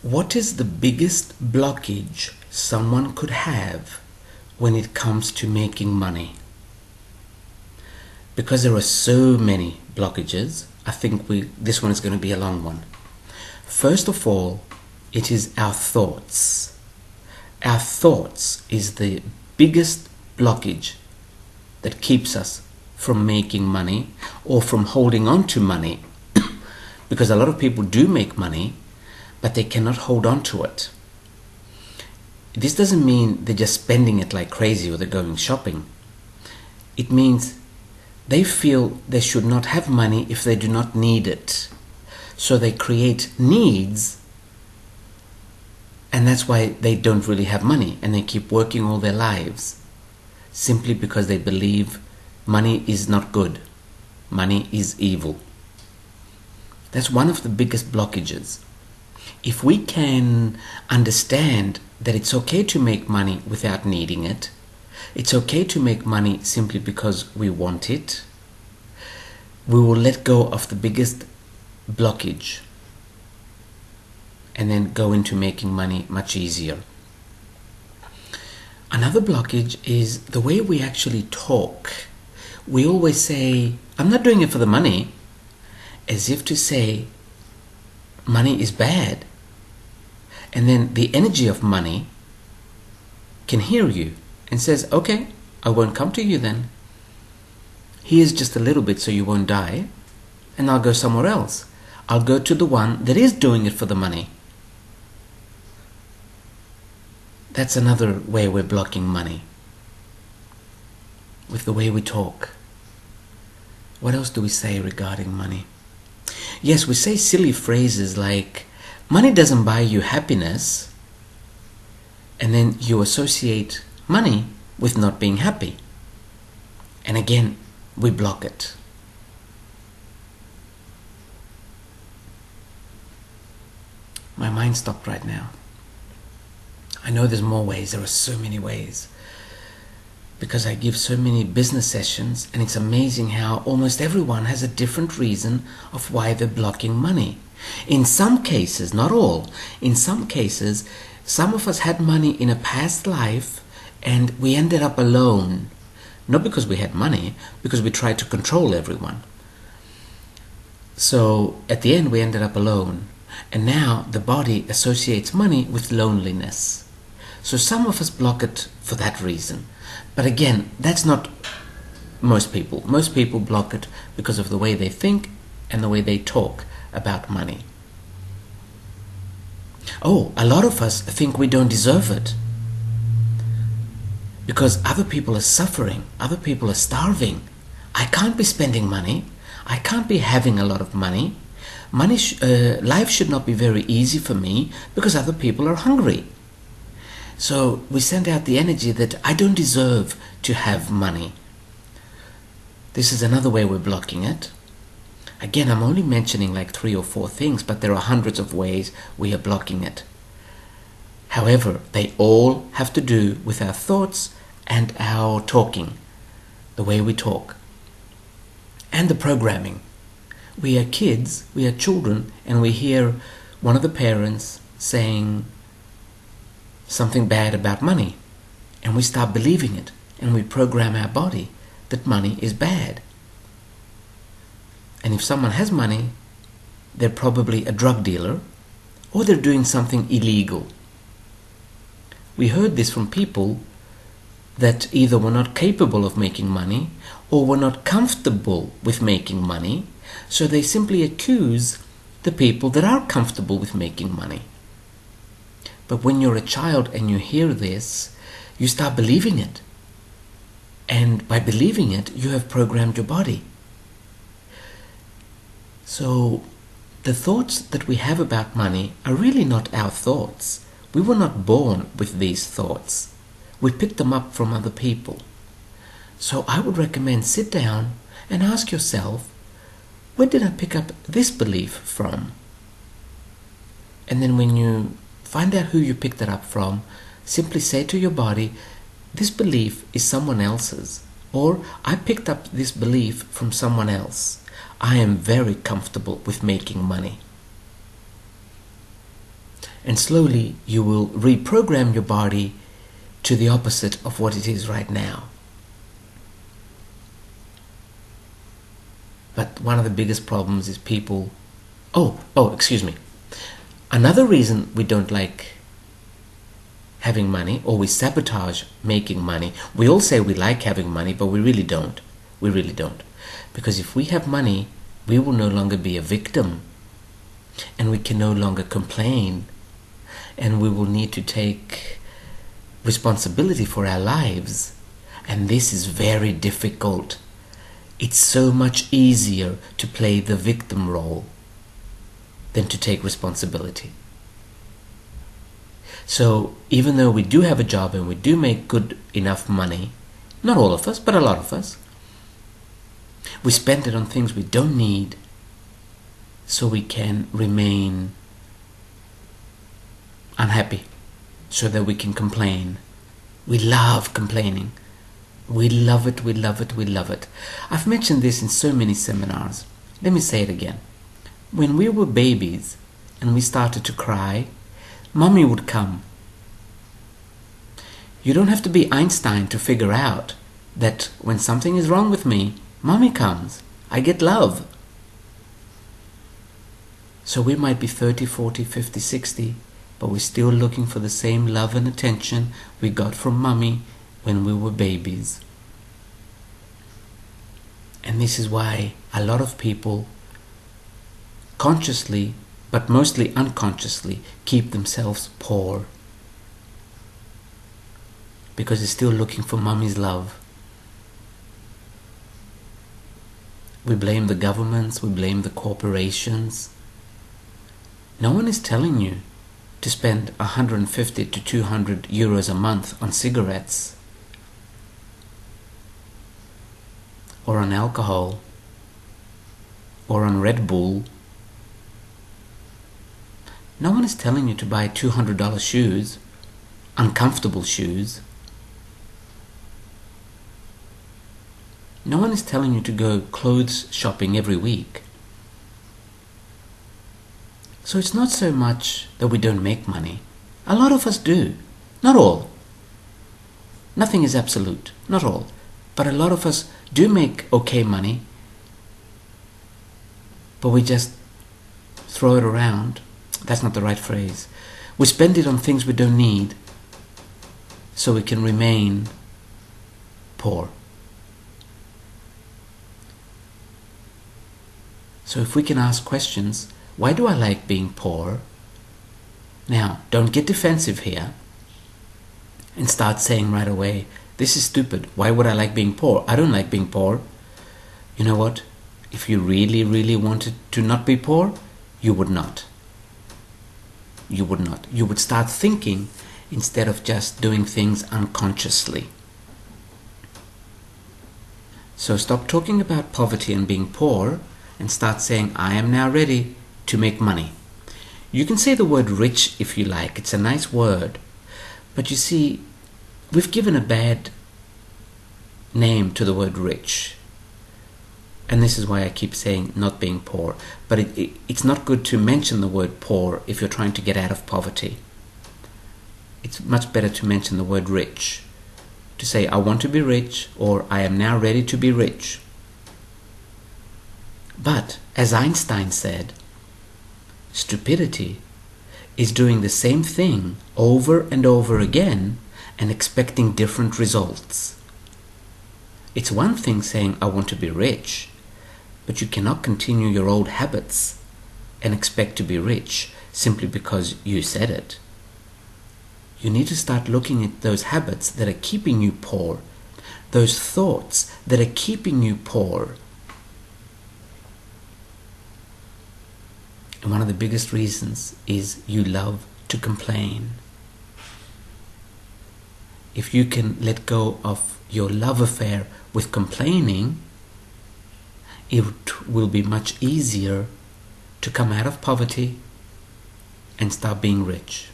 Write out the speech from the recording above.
What is the biggest blockage someone could have when it comes to making money? Because there are so many blockages, I think this one is going to be a long one. First of all, it is our thoughts. Our thoughts is the biggest blockage that keeps us from making money or from holding on to money. Because a lot of people do make money, but they cannot hold on to it. This doesn't mean they're just spending it like crazy or they're going shopping. It means they feel they should not have money if they do not need it. So they create needs, and that's why they don't really have money, and they keep working all their lives simply because they believe money is not good. Money is evil. That's one of the biggest blockages. If we can understand that it's okay to make money without needing it, it's okay to make money simply because we want it, we will let go of the biggest blockage and then go into making money much easier. Another blockage is the way we actually talk. We always say, I'm not doing it for the money, as if to say money is bad. And then the energy of money can hear you and says, okay, I won't come to you then. Here's just a little bit so you won't die, and I'll go somewhere else. I'll go to the one that is doing it for the money. That's another way we're blocking money, with the way we talk. What else do we say regarding money? Yes, we say silly phrases like, money doesn't buy you happiness, and then you associate money with not being happy. And again, we block it. My mind stopped right now. I know there's more ways. There are so many ways. Because I give so many business sessions, and it's amazing how almost everyone has a different reason of why they're blocking money. In some cases, not all, in some cases, some of us had money in a past life and we ended up alone. Not because we had money, because we tried to control everyone. So at the end we ended up alone. And now the body associates money with loneliness. So some of us block it for that reason. But again, that's not most people. Most people block it because of the way they think and the way they talk about money. Oh, a lot of us think we don't deserve it because other people are suffering, other people are starving. I can't be spending money. I can't be having a lot of money. Life should not be very easy for me because other people are hungry. So we send out the energy that I don't deserve to have money. This is another way we're blocking it. Again, I'm only mentioning like 3 or 4 things, but there are hundreds of ways we are blocking it. However, they all have to do with our thoughts and our talking, the way we talk, and the programming. We are kids, we are children, and we hear one of the parents saying something bad about money, and we start believing it, and we program our body that money is bad. And if someone has money, they're probably a drug dealer or they're doing something illegal. We heard this from people that either were not capable of making money or were not comfortable with making money, so they simply accuse the people that are comfortable with making money. But when you're a child and you hear this, you start believing it. And by believing it, you have programmed your body. So the thoughts that we have about money are really not our thoughts. We were not born with these thoughts. We picked them up from other people. So I would recommend sit down and ask yourself, where did I pick up this belief from? And then when you find out who you picked it up from, simply say to your body, this belief is someone else's, or I picked up this belief from someone else. I am very comfortable with making money. And slowly you will reprogram your body to the opposite of what it is right now. But one of the biggest problems is people... excuse me. Another reason we don't like having money, or we sabotage making money. We all say we like having money, but we really don't. We really don't. Because if we have money, we will no longer be a victim. And we can no longer complain. And we will need to take responsibility for our lives. And this is very difficult. It's so much easier to play the victim role than to take responsibility. So even though we do have a job and we do make good enough money, not all of us, but a lot of us, we spend it on things we don't need so we can remain unhappy, so that we can complain. We love complaining. We love it, we love it, we love it. I've mentioned this in so many seminars. Let me say it again. When we were babies and we started to cry, Mommy would come. You don't have to be Einstein to figure out that when something is wrong with me, Mommy comes. I get love. So we might be 30, 40, 50, 60, but we're still looking for the same love and attention we got from Mommy when we were babies. And this is why a lot of people consciously, but mostly unconsciously, keep themselves poor. Because they're still looking for Mommy's love. We blame the governments, we blame the corporations. No one is telling you to spend 150 to 200 euros a month on cigarettes or on alcohol or on Red Bull. No one is telling you to buy $200 shoes, uncomfortable shoes. No one is telling you to go clothes shopping every week. So it's not so much that we don't make money. A lot of us do. Not all. Nothing is absolute. Not all. But a lot of us do make okay money, but we just throw it around. That's not the right phrase. We spend it on things we don't need so we can remain poor. So if we can ask questions, why do I like being poor? Now, don't get defensive here and start saying right away, this is stupid. Why would I like being poor? I don't like being poor. You know what? If you really, really wanted to not be poor, you would not. You would not. You would start thinking instead of just doing things unconsciously. So stop talking about poverty and being poor and start saying, I am now ready to make money. You can say the word rich if you like. It's a nice word. But you see, we've given a bad name to the word rich. And this is why I keep saying not being poor. But it's not good to mention the word poor if you're trying to get out of poverty. It's much better to mention the word rich. To say, I want to be rich, or I am now ready to be rich. But, as Einstein said, stupidity is doing the same thing over and over again and expecting different results. It's one thing saying, I want to be rich, but you cannot continue your old habits and expect to be rich simply because you said it. You need to start looking at those habits that are keeping you poor, those thoughts that are keeping you poor. And one of the biggest reasons is you love to complain. If you can let go of your love affair with complaining, it will be much easier to come out of poverty and start being rich.